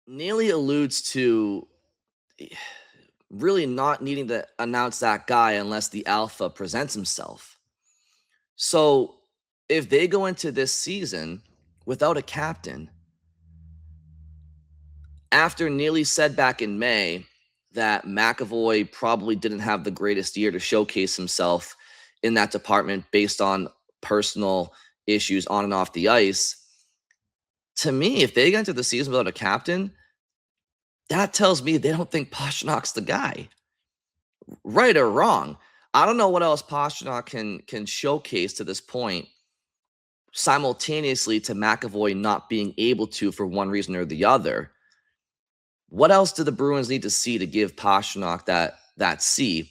Neely alludes to really not needing to announce that guy unless the alpha presents himself. So if they go into this season without a captain, after Neely said back in May that McAvoy probably didn't have the greatest year to showcase himself in that department based on personal issues on and off the ice, to me, if they get into the season without a captain, that tells me they don't think Pastrnak's the guy. Right or wrong, I don't know what else Pastrnak can showcase to this point simultaneously to McAvoy not being able to for one reason or the other. What else do the Bruins need to see to give Pastrnak that C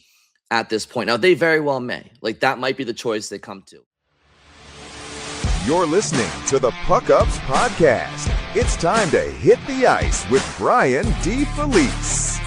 at this point? Now, they very well may. Like, that might be the choice they come to. You're listening to the Puck Ups Podcast. It's time to hit the ice with Brian D. Felice.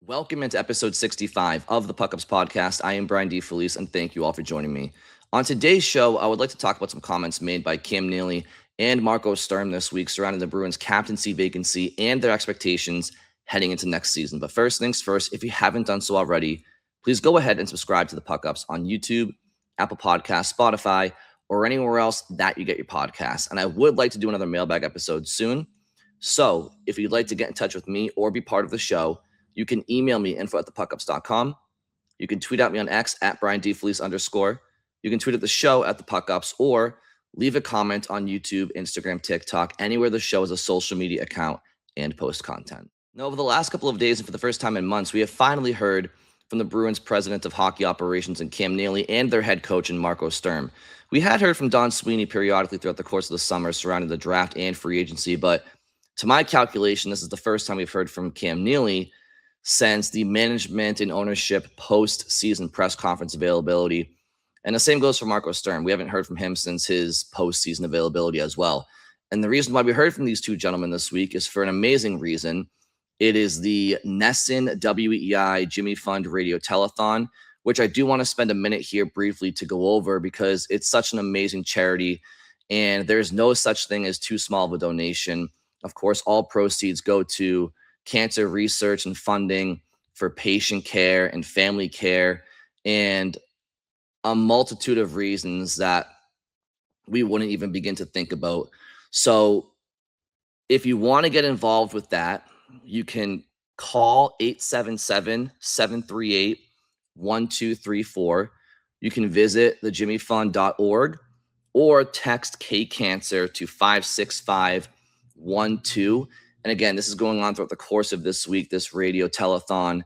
Welcome into episode 65 of the Puck Ups Podcast. I am Brian D. Felice, and thank you all for joining me. On today's show, I would like to talk about some comments made by Cam Neely and Marco Sturm this week surrounding the Bruins' captaincy vacancy and their expectations heading into next season. But first things first, if you haven't done so already, please go ahead and subscribe to the Puck Ups on YouTube, Apple Podcasts, Spotify, or anywhere else that you get your podcasts. And I would like to do another mailbag episode soon. So if you'd like to get in touch with me or be part of the show, you can email me info@thepuckups.com. You can tweet at me on X at @BrianDFelice_. You can tweet at the show at the Puck Ups, or leave a comment on YouTube, Instagram, TikTok, anywhere the show is a social media account and post content. Now, over the last couple of days and for the first time in months, we have finally heard from the Bruins president of hockey operations in Cam Neely and their head coach in Marco Sturm. We had heard from Don Sweeney periodically throughout the course of the summer surrounding the draft and free agency, but to my calculation, this is the first time we've heard from Cam Neely since the management and ownership post-season press conference availability. And the same goes for Marco Sturm. We haven't heard from him since his postseason availability as well. And the reason why we heard from these two gentlemen this week is for an amazing reason. It is the NESN WEI Jimmy Fund Radio Telethon, which I do want to spend a minute here briefly to go over because it's such an amazing charity and there's no such thing as too small of a donation. Of course, all proceeds go to cancer research and funding for patient care and family care and a multitude of reasons that we wouldn't even begin to think about. So if you want to get involved with that, you can call 877-738-1234. You can visit thejimmyfund.org or text KCANCER to 56512. And again, this is going on throughout the course of this week, this radio telethon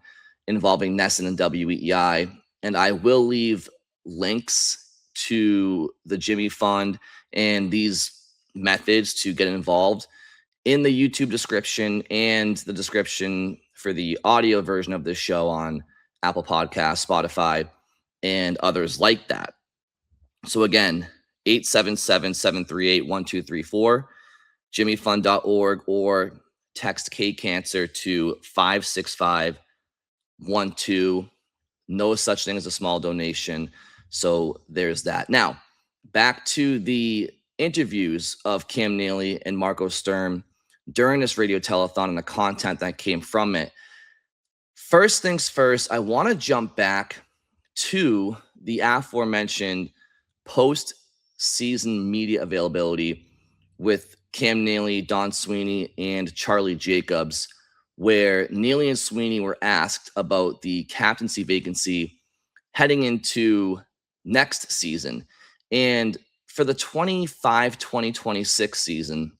involving NESN and WEI. And I will leave links to the Jimmy Fund and these methods to get involved in the YouTube description and the description for the audio version of this show on Apple Podcasts, Spotify, and others like that. So again, 877-738-1234, jimmyfund.org, or text KCANCER to 56512. No such thing as a small donation. So there's that. Now, back to the interviews of Cam Neely and Marco Sturm during this radio telethon and the content that came from it. First things first, I want to jump back to the aforementioned post-season media availability with Cam Neely, Don Sweeney, and Charlie Jacobs, where Neely and Sweeney were asked about the captaincy vacancy heading into next season. And for the 2026 season,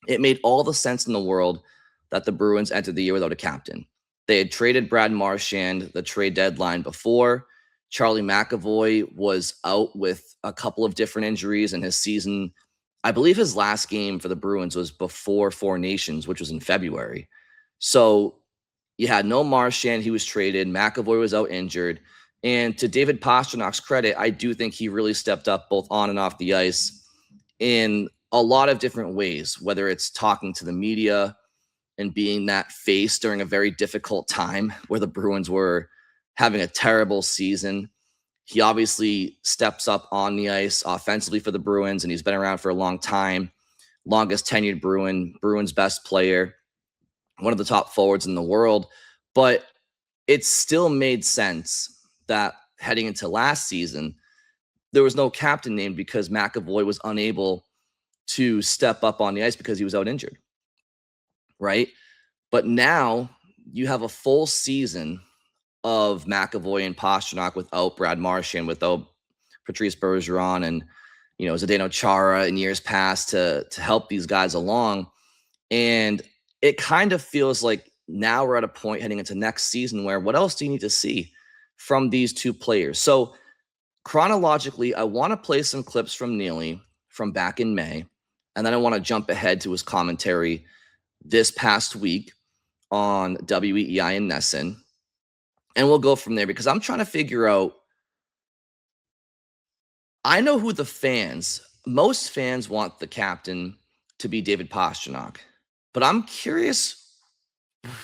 it made all the sense in the world that the Bruins entered the year without a captain. They had traded Brad Marchand the trade deadline before. Charlie McAvoy was out with a couple of different injuries in his season. I believe his last game for the Bruins was before Four Nations, which was in February. So you had no Marchand. He was traded. McAvoy was out injured. And to David Pastrnak's credit, I do think he really stepped up both on and off the ice in a lot of different ways, whether it's talking to the media and being that face during a very difficult time where the Bruins were having a terrible season. He obviously steps up on the ice offensively for the Bruins, and he's been around for a long time. longest tenured Bruins best player, one of the top forwards in the world. But it still made sense that heading into last season, there was no captain named because McAvoy was unable to step up on the ice because he was out injured, right? But now you have a full season of McAvoy and Pastrnak without Brad Marchand, without Patrice Bergeron and, Zdeno Chara in years past to help these guys along. And it kind of feels like now we're at a point heading into next season where what else do you need to see from these two players? So chronologically, I want to play some clips from Neely from back in May, and then I want to jump ahead to his commentary this past week on WEEI and Nesson, and we'll go from there because I'm trying to figure out, I know who most fans want the captain to be David Pastrnak, but I'm curious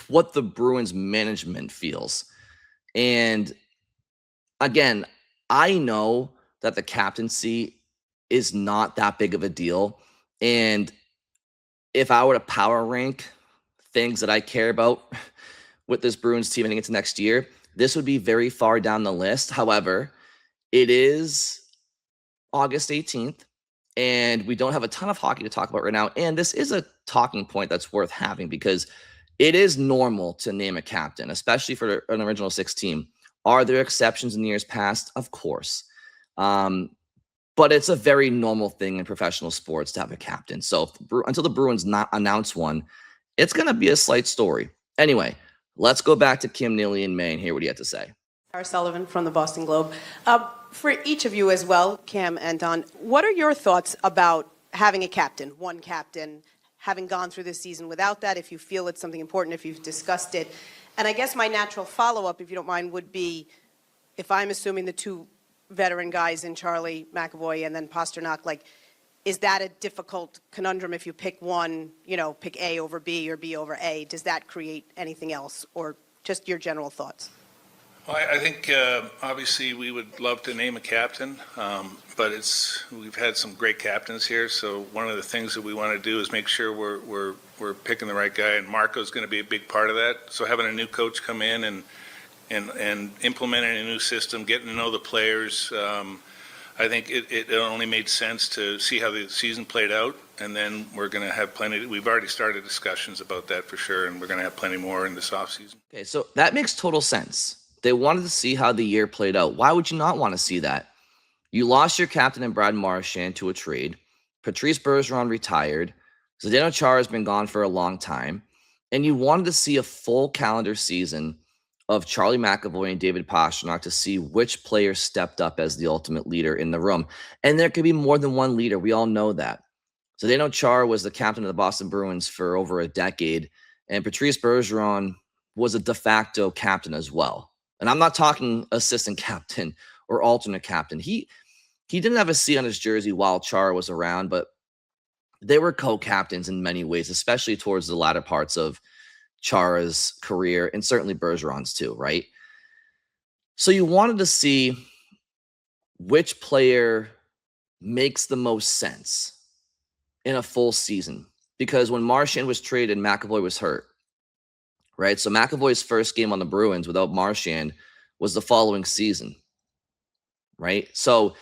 what the Bruins management feels. And again, I know that the captaincy is not that big of a deal. And if I were to power rank things that I care about with this Bruins team heading into next year, this would be very far down the list. However, it is August 18th, and we don't have a ton of hockey to talk about right now. And this is a talking point that's worth having because it is normal to name a captain, especially for an original six team. Are there exceptions in years past? Of course. But it's a very normal thing in professional sports to have a captain. So until the Bruins not announce one, it's going to be a slight story. Anyway, let's go back to Kim Neely in May and hear what he had to say. Sarah Sullivan from the Boston Globe. For each of you as well, Cam and Don, what are your thoughts about having a captain, one captain, having gone through this season without that, if you feel it's something important, if you've discussed it? And I guess my natural follow-up, if you don't mind, would be, if I'm assuming the two veteran guys in Charlie McAvoy and then Pastrnak, is that a difficult conundrum if you pick one, pick A over B or B over A? Does that create anything else, or just your general thoughts? Well, I think obviously we would love to name a captain, but we've had some great captains here. So one of the things that we want to do is make sure we're picking the right guy, and Marco's going to be a big part of that. So having a new coach come in and implementing a new system, getting to know the players, I think it only made sense to see how the season played out, and then we're going to have we've already started discussions about that for sure, and we're going to have plenty more in this offseason. Okay, so that makes total sense. They wanted to see how the year played out. Why would you not want to see that? You lost your captain in Brad Marchand to a trade. Patrice Bergeron retired. Zdeno Chara has been gone for a long time. And you wanted to see a full calendar season of Charlie McAvoy and David Pastrnak to see which player stepped up as the ultimate leader in the room. And there could be more than one leader. We all know that. Zdeno Chara was the captain of the Boston Bruins for over a decade. And Patrice Bergeron was a de facto captain as well. And I'm not talking assistant captain or alternate captain. He didn't have a C on his jersey while Chara was around, but they were co-captains in many ways, especially towards the latter parts of Chara's career and certainly Bergeron's too, right? So you wanted to see which player makes the most sense in a full season, because when Marchand was traded, McAvoy was hurt. Right, so McAvoy's first game on the Bruins without Marchand was the following season, right? So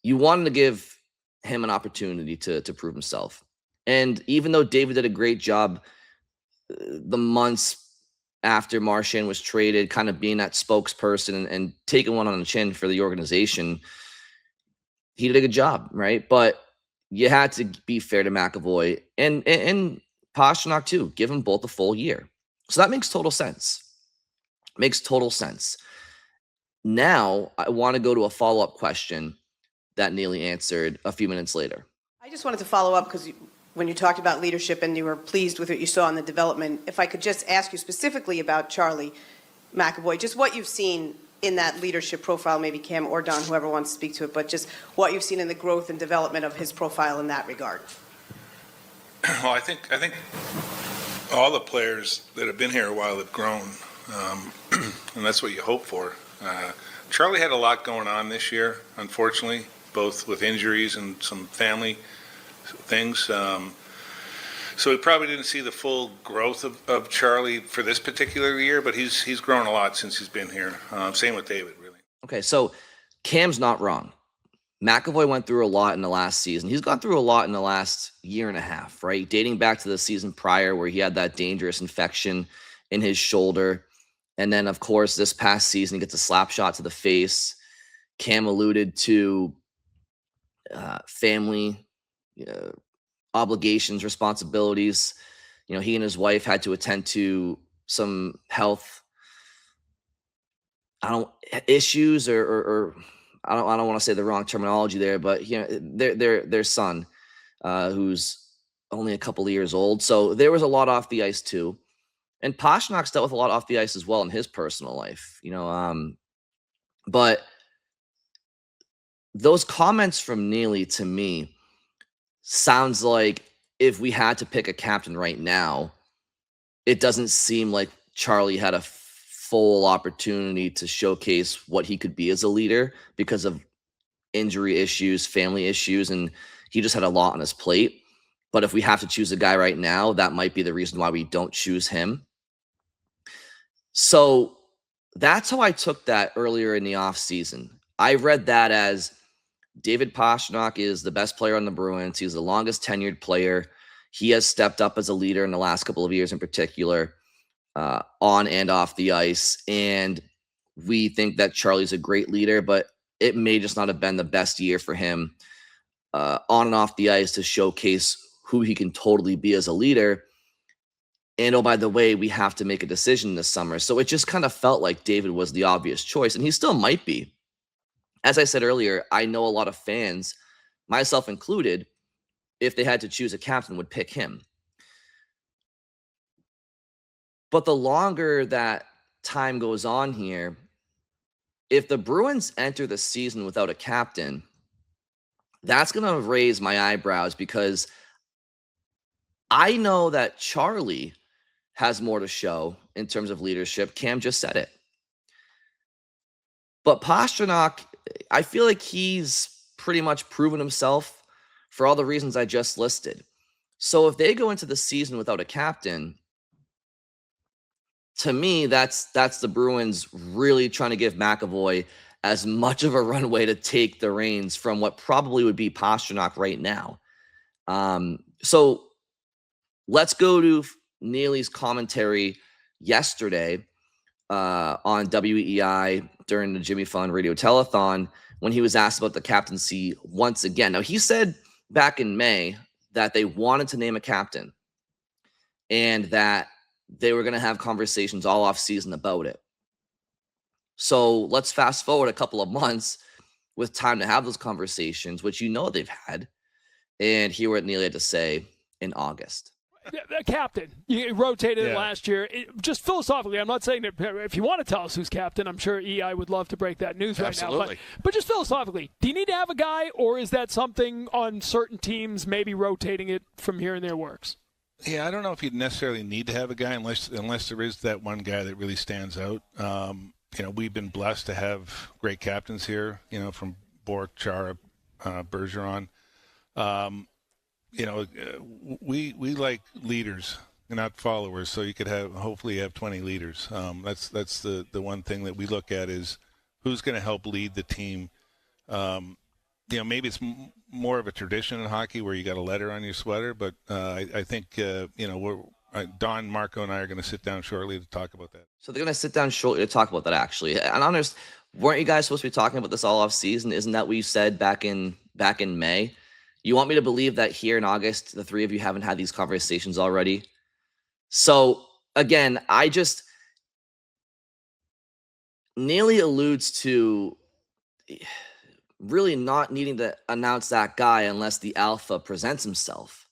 you wanted to give him an opportunity to prove himself. And even though David did a great job the months after Marchand was traded, kind of being that spokesperson and taking one on the chin for the organization, he did a good job, right? But you had to be fair to McAvoy and Pastrnak too. Give them both a full year. So that makes total sense. Makes total sense. Now, I want to go to a follow-up question that Neely answered a few minutes later. I just wanted to follow up because when you talked about leadership and you were pleased with what you saw in the development, if I could just ask you specifically about Charlie McAvoy, just what you've seen in that leadership profile, maybe Cam or Don, whoever wants to speak to it, but just what you've seen in the growth and development of his profile in that regard. Well, I think all the players that have been here a while have grown, and that's what you hope for. Charlie had a lot going on this year, unfortunately, both with injuries and some family things. So we probably didn't see the full growth of Charlie for this particular year, but he's grown a lot since he's been here. Same with David, really. Okay, so Cam's not wrong. McAvoy went through a lot in the last season. He's gone through a lot in the last year and a half, right? Dating back to the season prior where he had that dangerous infection in his shoulder. And then, of course, this past season, he gets a slap shot to the face. Cam alluded to family obligations, responsibilities. You know, he and his wife had to attend to some health issues or I don't want to say the wrong terminology there, but you know, their son, who's only a couple of years old. So there was a lot off the ice too. And Pastrnak's dealt with a lot off the ice as well in his personal life, you know. But those comments from Neely to me sounds like if we had to pick a captain right now, it doesn't seem like Charlie had a full opportunity to showcase what he could be as a leader because of injury issues, family issues, and he just had a lot on his plate. But if we have to choose a guy right now, that might be the reason why we don't choose him. So that's how I took that earlier in the offseason. I read that as David Pastrnak is the best player on the Bruins. He's the longest tenured player. He has stepped up as a leader in the last couple of years in particular, on and off the ice. And we think that Charlie's a great leader, but it may just not have been the best year for him on and off the ice to showcase who he can totally be as a leader. And oh, by the way, we have to make a decision this summer. So it just kind of felt like David was the obvious choice, and he still might be. As I said earlier, I know a lot of fans, myself included, if they had to choose a captain, would pick him. But the longer that time goes on here, if the Bruins enter the season without a captain, that's going to raise my eyebrows because I know that Charlie has more to show in terms of leadership. Cam just said it. But Pastrnak, I feel like he's pretty much proven himself for all the reasons I just listed. So if they go into the season without a captain, to me, that's the Bruins really trying to give McAvoy as much of a runway to take the reins from what probably would be Pastrnak right now. So let's go to Neely's commentary yesterday on WEI during the Jimmy Fund Radio Telethon when he was asked about the captaincy once again. Now, he said back in May that they wanted to name a captain and that they were going to have conversations all off season about it. So let's fast forward a couple of months with time to have those conversations, which you know they've had, and hear what Neely had to say in August. The captain, you rotated it last year. Just philosophically, I'm not saying that if you want to tell us who's captain, I'm sure EI would love to break that news right now. But just philosophically, do you need to have a guy, or is that something on certain teams, maybe rotating it from here and there works? Yeah, I don't know if you'd necessarily need to have a guy unless there is that one guy that really stands out. You know, we've been blessed to have great captains here, you know, from Bork, Chara, Bergeron. You know, we like leaders, not followers. So you could hopefully have 20 leaders. That's the one thing that we look at is who's going to help lead the team. You know, maybe it's more of a tradition in hockey where you got a letter on your sweater, but I think you know Don, Marco, and I are going to sit down shortly to talk about that. So they're going to sit down shortly to talk about that. Actually, and honest, weren't you guys supposed to be talking about this all off season? Isn't that what you said back in May? You want me to believe that here in August, the three of you haven't had these conversations already? So again, Neely alludes to really not needing to announce that guy unless the alpha presents himself.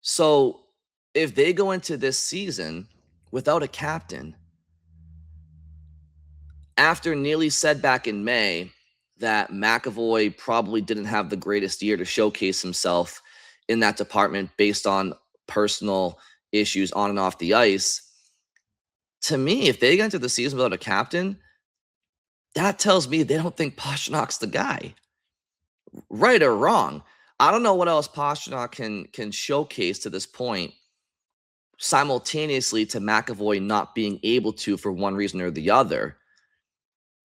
So if they go into this season without a captain, after Neely said back in May that McAvoy probably didn't have the greatest year to showcase himself in that department based on personal issues on and off the ice, to me, if they get into the season without a captain, that tells me they don't think Pastrnak's the guy. Right or wrong, I don't know what else Pastrnak can showcase to this point simultaneously to McAvoy not being able to for one reason or the other.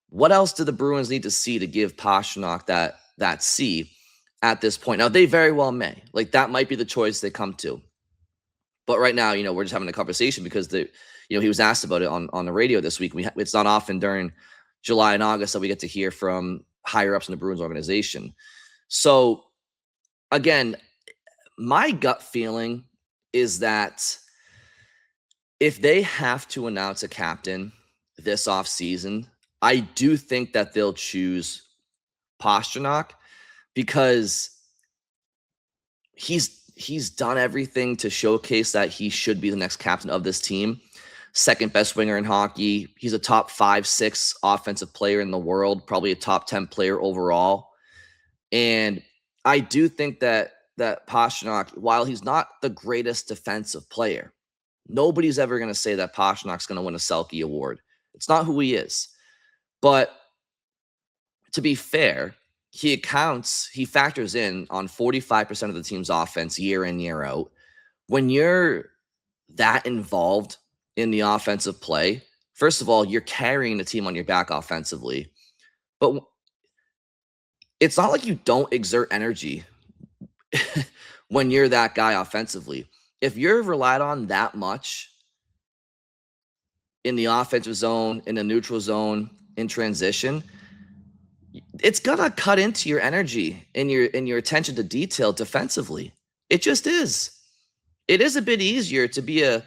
What else do the Bruins need to see to give Pastrnak that C at this point? Now, they very well may. Like, that might be the choice they come to. But right now, we're just having a conversation because he was asked about it on the radio this week. It's not often during July and August that we get to hear from higher ups in the Bruins organization. So, again, my gut feeling is that if they have to announce a captain this offseason, I do think that they'll choose Pastrnak because he's done everything to showcase that he should be the next captain of this team. Second best winger in hockey. He's a top 5-6 offensive player in the world, probably a top 10 player overall. And I do think that Pastrnak, while he's not the greatest defensive player, nobody's ever going to say that Pastrnak's going to win a Selke award. It's not who he is. But to be fair, he factors in on 45% of the team's offense year in, year out. When you're that involved in the offensive play, first of all, you're carrying the team on your back offensively. But it's not like you don't exert energy when you're that guy offensively. If you're relied on that much in the offensive zone, in the neutral zone, in transition, it's gonna cut into your energy and your attention to detail defensively. It just is. It is a bit easier to be a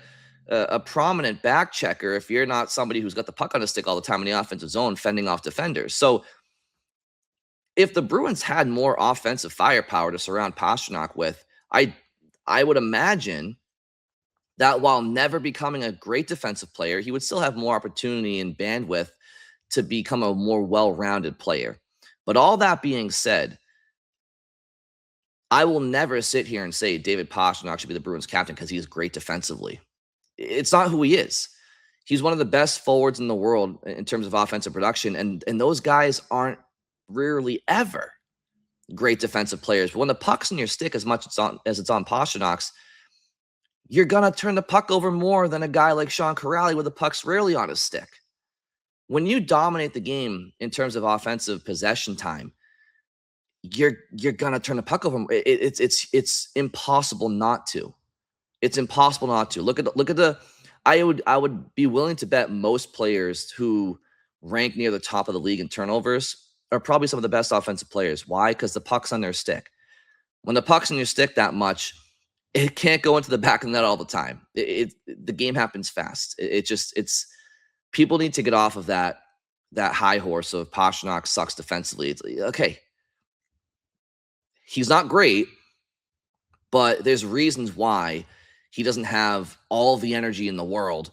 prominent back checker if you're not somebody who's got the puck on the stick all the time in the offensive zone, fending off defenders. So if the Bruins had more offensive firepower to surround Pastrnak with, I would imagine that while never becoming a great defensive player, he would still have more opportunity and bandwidth to become a more well-rounded player. But all that being said, I will never sit here and say David Pastrnak should be the Bruins captain because he's great defensively. It's not who he is. He's one of the best forwards in the world in terms of offensive production, and those guys aren't rarely ever great defensive players. But when the puck's in your stick as much as it's on Pastrnak's, you're going to turn the puck over more than a guy like Sean Corrali where the puck's rarely on his stick. When you dominate the game in terms of offensive possession time, you're going to turn the puck over. It's impossible not to. It's impossible not to. Look at the I would be willing to bet most players who rank near the top of the league in turnovers are probably some of the best offensive players. Why? Because the puck's on their stick. When the puck's on your stick that much, it can't go into the back of the net all the time. The game happens fast. It's people need to get off of that high horse of Pastrnak sucks defensively. It's like, okay, he's not great, but there's reasons why he doesn't have all the energy in the world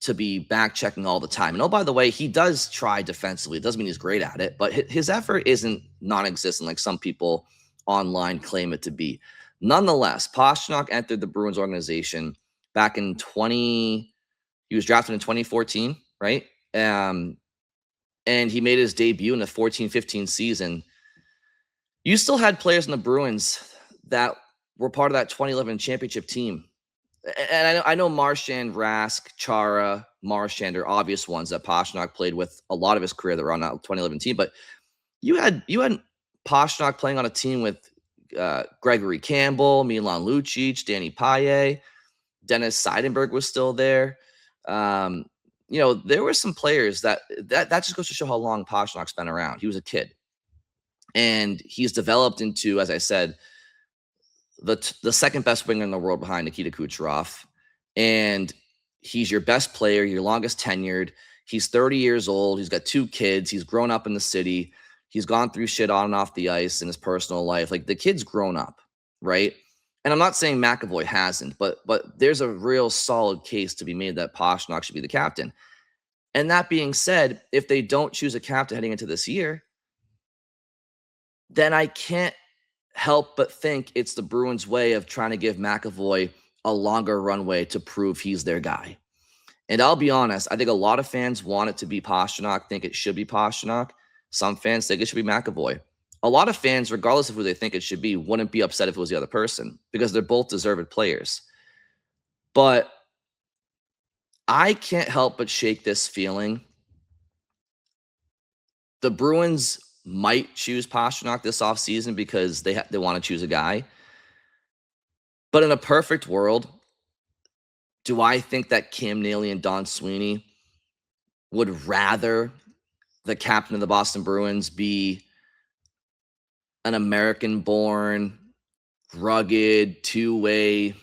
to be back checking all the time. And oh, by the way, he does try defensively. It doesn't mean he's great at it, but his effort isn't non-existent like some people online claim it to be. Nonetheless, Pastrnak entered the Bruins organization back in he was drafted in 2014, right? And he made his debut in the 14-15 season. You still had players in the Bruins that were part of that 2011 championship team. And I know Marchand, Rask, Chara, Marchand are obvious ones that Pastrnak played with a lot of his career that were on that 2011 team. But you had Pastrnak playing on a team with Gregory Campbell, Milan Lucic, Danny Paille, Dennis Seidenberg was still there. There were some players that just goes to show how long Pasternak's been around. He was a kid. And he's developed into, as I said, the second best winger in the world behind Nikita Kucherov. And he's your best player, your longest tenured. He's 30 years old. He's got 2 kids. He's grown up in the city. He's gone through shit on and off the ice in his personal life. Like, the kid's grown up, right? And I'm not saying McAvoy hasn't, but there's a real solid case to be made that Pastrnak should be the captain. And that being said, if they don't choose a captain heading into this year, then I can't help but think it's the Bruins' way of trying to give McAvoy a longer runway to prove he's their guy. And I'll be honest, I think a lot of fans want it to be Pastrnak, think it should be Pastrnak. Some fans think it should be McAvoy. a lot of fans, regardless of who they think it should be, wouldn't be upset if it was the other person because they're both deserved players. But I can't help but shake this feeling. The Bruins might choose Pastrnak this offseason because they want to choose a guy. But in a perfect world, do I think that Cam Neely and Don Sweeney would rather the captain of the Boston Bruins be an American-born, rugged, two-way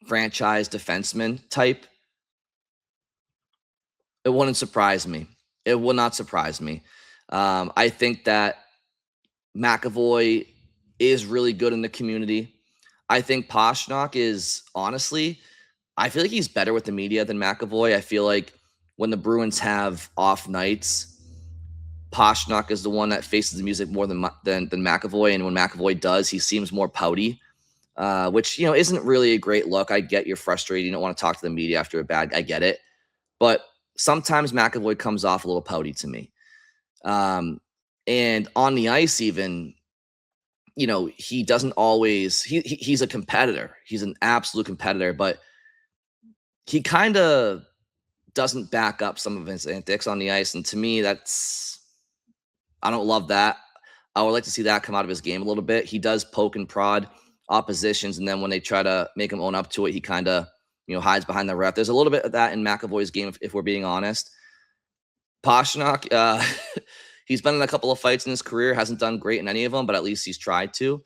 franchise defenseman type? It wouldn't surprise me. It would not surprise me. I think that McAvoy is really good in the community. I think Pastrnak is, honestly, I feel like he's better with the media than McAvoy. I feel like when the Bruins have off nights, Pastrnak is the one that faces the music more than McAvoy. And when McAvoy does, he seems more pouty, which, isn't really a great look. I get you're frustrated. You don't want to talk to the media after a bad, I get it. But sometimes McAvoy comes off a little pouty to me. And on the ice, even, he doesn't always, he's a competitor. He's an absolute competitor, but he kind of doesn't back up some of his antics on the ice. And to me, I don't love that. I would like to see that come out of his game a little bit. He does poke and prod oppositions. And then when they try to make him own up to it, he kind of, hides behind the ref. There's a little bit of that in McAvoy's game, if we're being honest. Pastrnak, he's been in a couple of fights in his career, hasn't done great in any of them, but at least he's tried to.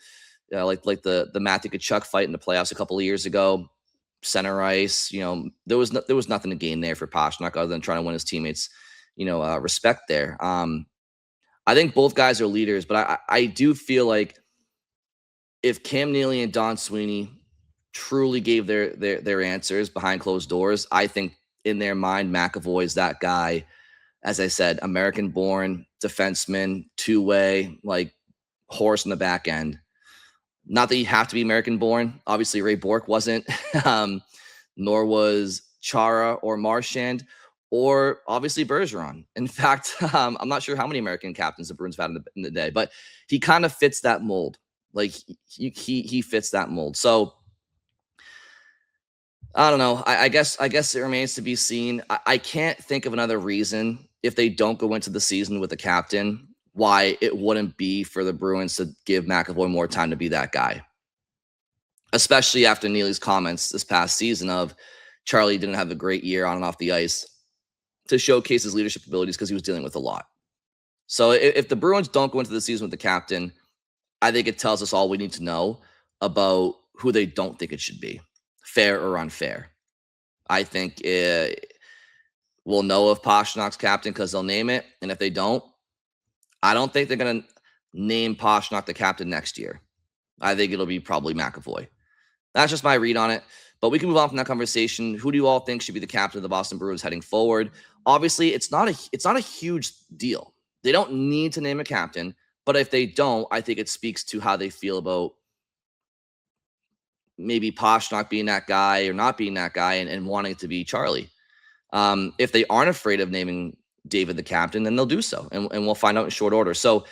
Like the Matthew Tkachuk fight in the playoffs a couple of years ago, center ice. There was nothing to gain there for Pastrnak other than trying to win his teammates, respect there. I think both guys are leaders, but I do feel like if Cam Neely and Don Sweeney truly gave their answers behind closed doors, I think in their mind, McAvoy is that guy. As I said, American-born defenseman, two-way, like horse in the back end. Not that you have to be American-born. Obviously, Ray Bourque wasn't, nor was Chara or Marchand, or obviously Bergeron. In fact, I'm not sure how many American captains the Bruins have had in the day, but he kind of fits that mold. Like he fits that mold. So I don't know. I guess it remains to be seen. I can't think of another reason if they don't go into the season with a captain why it wouldn't be for the Bruins to give McAvoy more time to be that guy. Especially after Neely's comments this past season of Charlie didn't have a great year on and off the ice to showcase his leadership abilities because he was dealing with a lot. So if the Bruins don't go into the season with the captain, I think it tells us all we need to know about who they don't think it should be, fair or unfair. I think we'll know if Pasternak's captain because they'll name it. And if they don't, I don't think they're going to name Pastrnak the captain next year. I think it'll be probably McAvoy. That's just my read on it. But we can move on from that conversation. Who do you all think should be the captain of the Boston Bruins heading forward? Obviously, it's not a huge deal. They don't need to name a captain, but if they don't, I think it speaks to how they feel about maybe Pastrnak being that guy or not being that guy and wanting it to be Charlie. If they aren't afraid of naming David the captain, then they'll do so, and we'll find out in short order. So,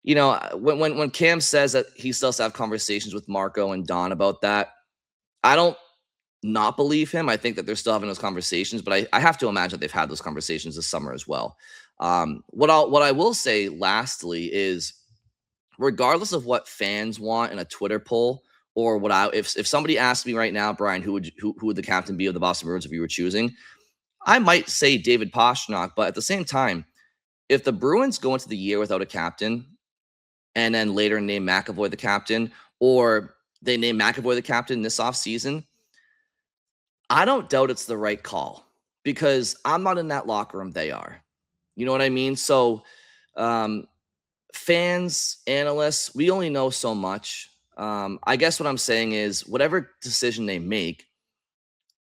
when Cam says that he still has to have conversations with Marco and Don about that, I don't not believe him. I think that they're still having those conversations, but I have to imagine they've had those conversations this summer as well. What I will say lastly is, regardless of what fans want in a Twitter poll, or if somebody asked me right now, Brian, who would the captain be of the Boston Bruins if you were choosing, I might say David Pastrnak, but at the same time, if the Bruins go into the year without a captain and then later name McAvoy the captain, or they name McAvoy the captain this offseason, I don't doubt it's the right call because I'm not in that locker room. They are. You know what I mean? So fans, analysts, we only know so much. I guess what I'm saying is whatever decision they make,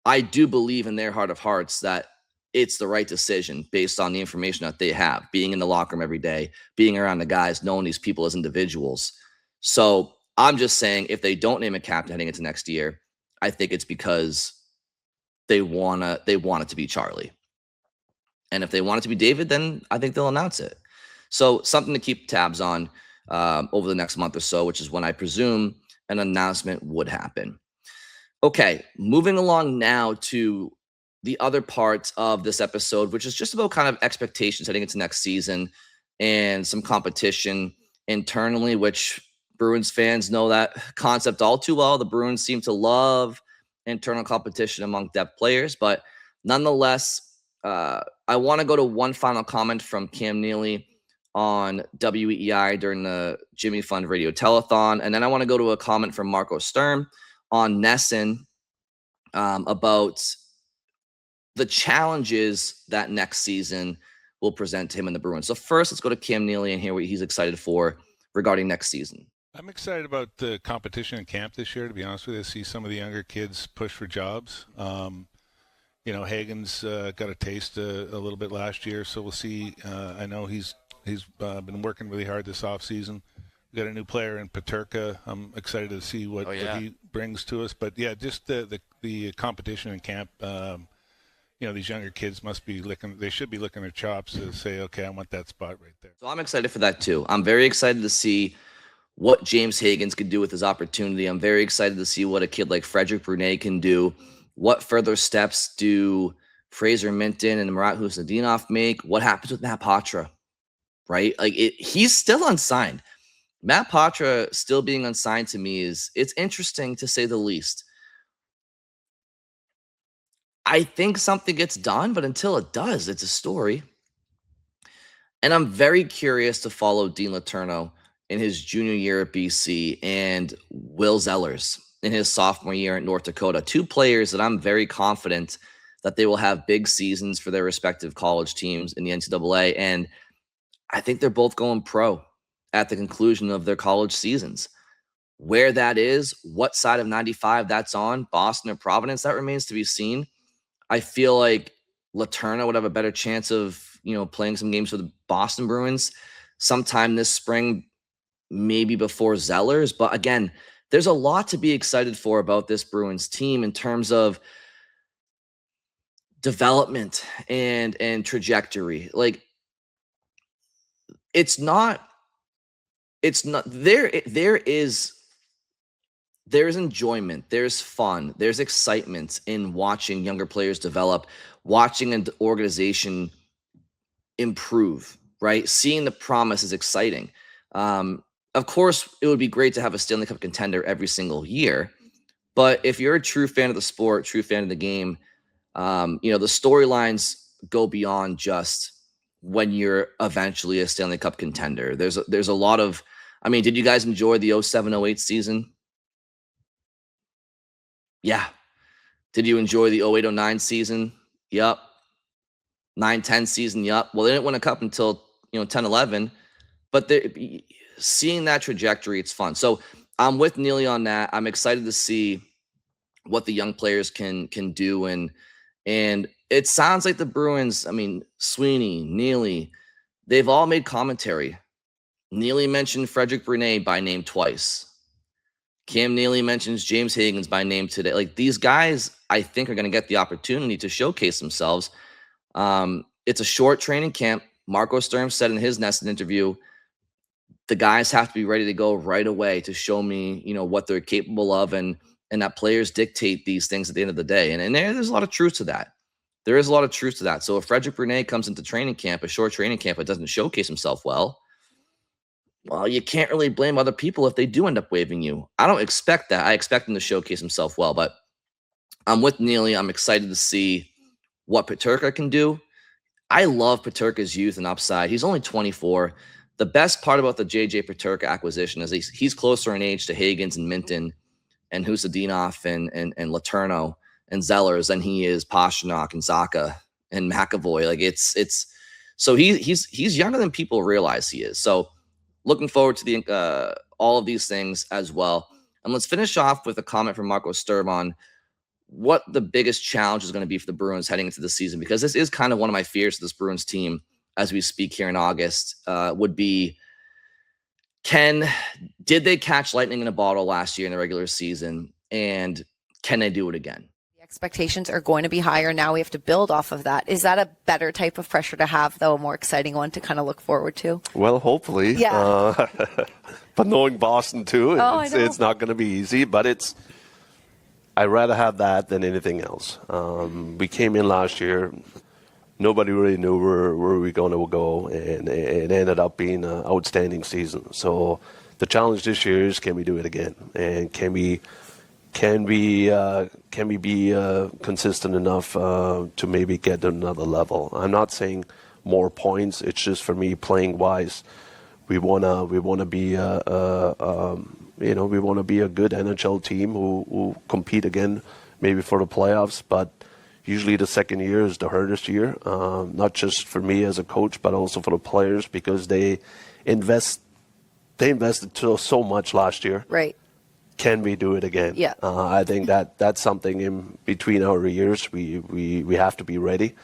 I do believe in their heart of hearts that it's the right decision based on the information that they have, being in the locker room every day, being around the guys, knowing these people as individuals. So I'm just saying if they don't name a captain heading into next year, I think it's because they want it to be Charlie. And if they want it to be David, then I think they'll announce it. So something to keep tabs on. over the next month or so, which is when I presume an announcement would happen. Okay, moving along now to the other part of this episode, which is just about kind of expectations heading into next season and some competition internally, which Bruins fans know that concept all too well. The Bruins seem to love internal competition among depth players, but nonetheless, I want to go to one final comment from Cam Neely on WEEI during the Jimmy Fund Radio Telethon, and then I want to go to a comment from Marco Sturm on Nesson about the challenges that next season will present to him and the Bruins. So first, let's go to Cam Neely and hear what he's excited for regarding next season. I'm excited about the competition in camp this year, to be honest with you. See some of the younger kids push for jobs. Hagen's got a taste a little bit last year, so we'll see. I know he's been working really hard this offseason. We got a new player in Paterka. I'm excited to see what he brings to us. But yeah, just the competition in camp. These younger kids they should be licking their chops to say, okay, I want that spot right there. So I'm excited for that too. I'm very excited to see what James Hagens could do with his opportunity. I'm very excited to see what a kid like Frederic Brunet can do. What further steps do Fraser Minton and Murat Husadinov make? What happens with Matt Patra, right? He's still unsigned. Matt Patra still being unsigned to me it's interesting to say the least. I think something gets done, but until it does, it's a story. And I'm very curious to follow Dean Letourneau in his junior year at BC and Will Zellers in his sophomore year at North Dakota. Two players that I'm very confident that they will have big seasons for their respective college teams in the NCAA. And I think they're both going pro at the conclusion of their college seasons. Where that is, what side of 95 that's on, Boston or Providence, that remains to be seen. I feel like Letourneau would have a better chance of, playing some games for the Boston Bruins sometime this spring, maybe before Zellers. But again, there's a lot to be excited for about this Bruins team in terms of development and trajectory. There's enjoyment, there's fun, there's excitement in watching younger players develop, watching an organization improve, right? Seeing the promise is exciting. Of course, it would be great to have a Stanley Cup contender every single year, but if you're a true fan of the sport, true fan of the game, the storylines go beyond just when you're eventually a Stanley Cup contender. There's a lot of, did you guys enjoy the 07-08 season? Yeah. Did you enjoy the 08-09 season? Yep. 9-10 season? Yep. Well, they didn't win a cup until 10-11, but seeing that trajectory, it's fun. So I'm with Neely on that. I'm excited to see what the young players can do, and it sounds like the Bruins. Sweeney, Neely, they've all made commentary. Neely mentioned Frederic Brunet by name twice. Cam Neely mentions James Hagens by name today. These guys, I think, are going to get the opportunity to showcase themselves. It's a short training camp. Marco Sturm said in his Nesson interview, the guys have to be ready to go right away to show me, what they're capable of, and that players dictate these things at the end of the day. And there's a lot of truth to that. There is a lot of truth to that. So if Frederic Brunet comes into training camp, a short training camp, but doesn't showcase himself well, you can't really blame other people if they do end up waiving you. I don't expect that. I expect him to showcase himself well, but I'm with Neely. I'm excited to see what Paterka can do. I love Paterka's youth and upside. He's only 24. The best part about the JJ Paterka acquisition is he's closer in age to Hagens and Minton and Husadinov and Letourneau and Zellers than he is Pastrnak and Zacha and McAvoy. So he's younger than people realize he is. So looking forward to all of these things as well. And let's finish off with a comment from Marco Sturm on what the biggest challenge is going to be for the Bruins heading into the season, because this is kind of one of my fears for this Bruins team as we speak here in August, would be, did they catch lightning in a bottle last year in the regular season, and can they do it again? The expectations are going to be higher. Now we have to build off of that. Is that a better type of pressure to have, though, a more exciting one to kind of look forward to? Well, hopefully. Yeah. But knowing Boston, too, it's not going to be easy. But I'd rather have that than anything else. We came in last year. Nobody really knew where we were going to go, and it ended up being an outstanding season. So the challenge this year is, can we do it again? And can we be consistent enough to maybe get to another level? I'm not saying more points. It's just, for me, playing wise, we wanna be we want to be a good NHL team who compete again, maybe for the playoffs. But usually the second year is the hardest year, not just for me as a coach, but also for the players, because they invested so much last year. Right. Can we do it again? Yeah. I think that's something in between our years. We have to be ready.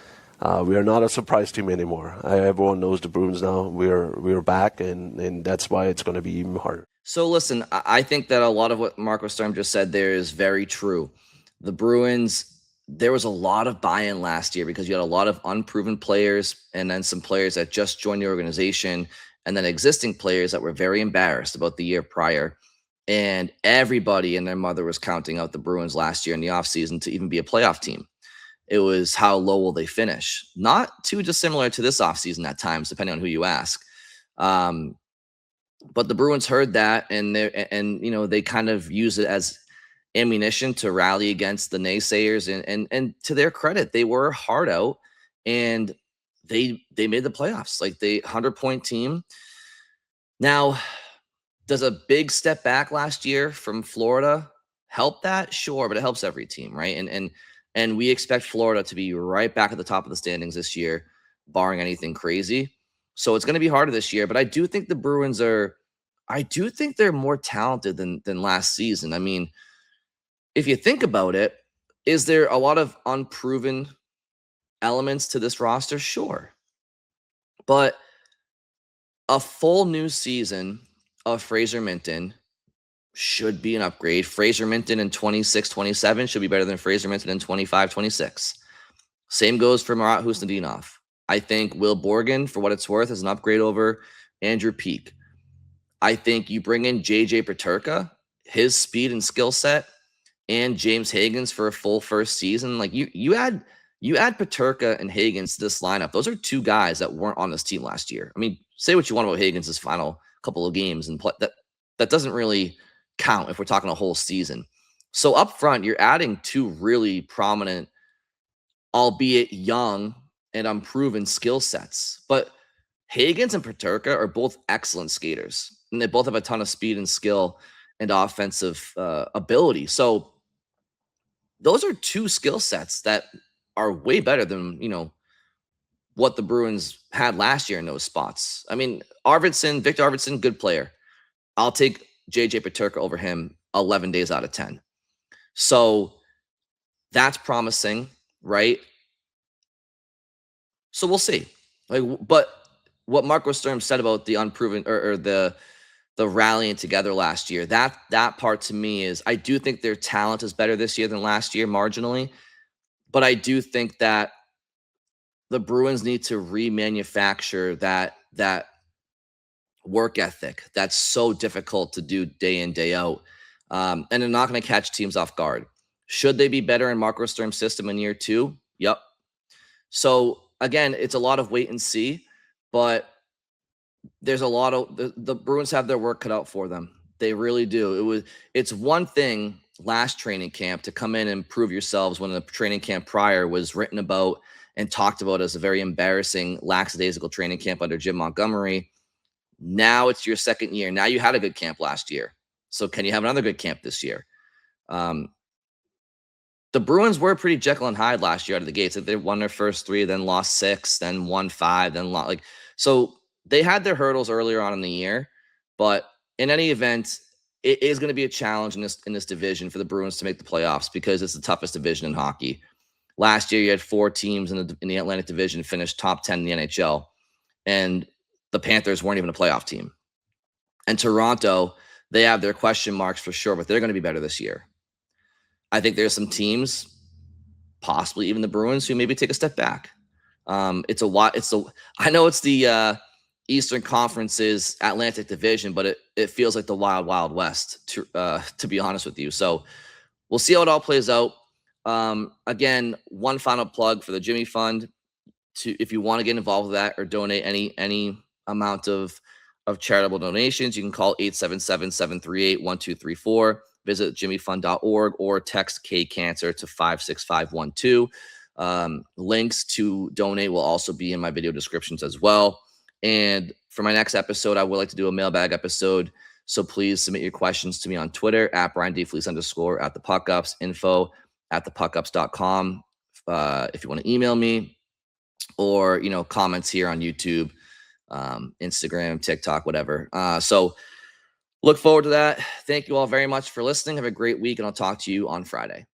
We are not a surprise team anymore. Everyone knows the Bruins now. We're back, and that's why it's going to be even harder. So listen, I think that a lot of what Marco Sturm just said there is very true. The Bruins, there was a lot of buy-in last year because you had a lot of unproven players, and then some players that just joined the organization, and then existing players that were very embarrassed about the year prior. And everybody and their mother was counting out the Bruins last year in the offseason to even be a playoff team. It was, how low will they finish? Not too dissimilar to this offseason at times, depending on who you ask. But the Bruins heard that, and they kind of use it as ammunition to rally against the naysayers. And to their credit, they were hard out, and they made the playoffs. Like, they 100-point team. Now, does a big step back last year from Florida help that? Sure, but it helps every team, right? And we expect Florida to be right back at the top of the standings this year, barring anything crazy. So it's going to be harder this year, but I do think the Bruins they're more talented than last season. I mean, if you think about it, is there a lot of unproven elements to this roster? Sure. But a full new season of Fraser Minten should be an upgrade. Fraser Minten in 26-27 should be better than Fraser Minten in 25-26. Same goes for Marat Husnudinov. I think Will Borgen, for what it's worth, is an upgrade over Andrew Peeke. I think you bring in JJ Peterka, his speed and skill set, and James Higgins for a full first season. Like, you add Peterka and Higgins to this lineup. Those are two guys that weren't on this team last year. I mean, say what you want about Higgins' final couple of games, and that doesn't really count if we're talking a whole season. So up front, you're adding two really prominent, albeit young and unproven skill sets. But Higgins and Peterka are both excellent skaters, and they both have a ton of speed and skill and offensive ability. So those are two skill sets that are way better than, what the Bruins had last year in those spots. I mean, Victor Arvidsson, good player. I'll take JJ Peterka over him 11 days out of 10. So that's promising, right? So we'll see. But what Marco Sturm said about the unproven or the rallying together last year, that part to me is, I do think their talent is better this year than last year marginally. But I do think that the Bruins need to remanufacture that work ethic that's so difficult to do day in, day out. And they're not going to catch teams off guard. Should they be better in Marco Sturm's system in year 2? Yep. So again, it's a lot of wait and see, but there's a lot of the Bruins have their work cut out for them. They really do. It's one thing last training camp to come in and prove yourselves when the training camp prior was written about and talked about as a very embarrassing, lackadaisical training camp under Jim Montgomery. Now it's your second year. Now you had a good camp last year. So can you have another good camp this year? The Bruins were pretty Jekyll and Hyde last year out of the gates. They won their first 3, then lost 6, then won 5, then lost. So they had their hurdles earlier on in the year. But in any event, it is going to be a challenge in this division for the Bruins to make the playoffs because it's the toughest division in hockey. Last year, you had 4 teams in the Atlantic Division finish top 10 in the NHL, and the Panthers weren't even a playoff team. And Toronto, they have their question marks for sure, but they're going to be better this year. I think there's some teams possibly even the Bruins, who maybe take a step back. I know it's the Eastern Conference's Atlantic Division, but it feels like the wild, wild west, to be honest with you. So we'll see how it all plays out. Again, one final plug for the Jimmy Fund. If you want to get involved with that or donate any amount of charitable donations, you can call 877-738-1234. Visit jimmyfund.org or text KCANCER to 56512. Links to donate will also be in my video descriptions as well. And for my next episode, I would like to do a mailbag episode. So please submit your questions to me on Twitter at @BrianDFelice_ at the PuckUps, info@thepuckups.com. If you want to email me, or, comments here on YouTube, Instagram, TikTok, whatever. So look forward to that. Thank you all very much for listening. Have a great week, and I'll talk to you on Friday.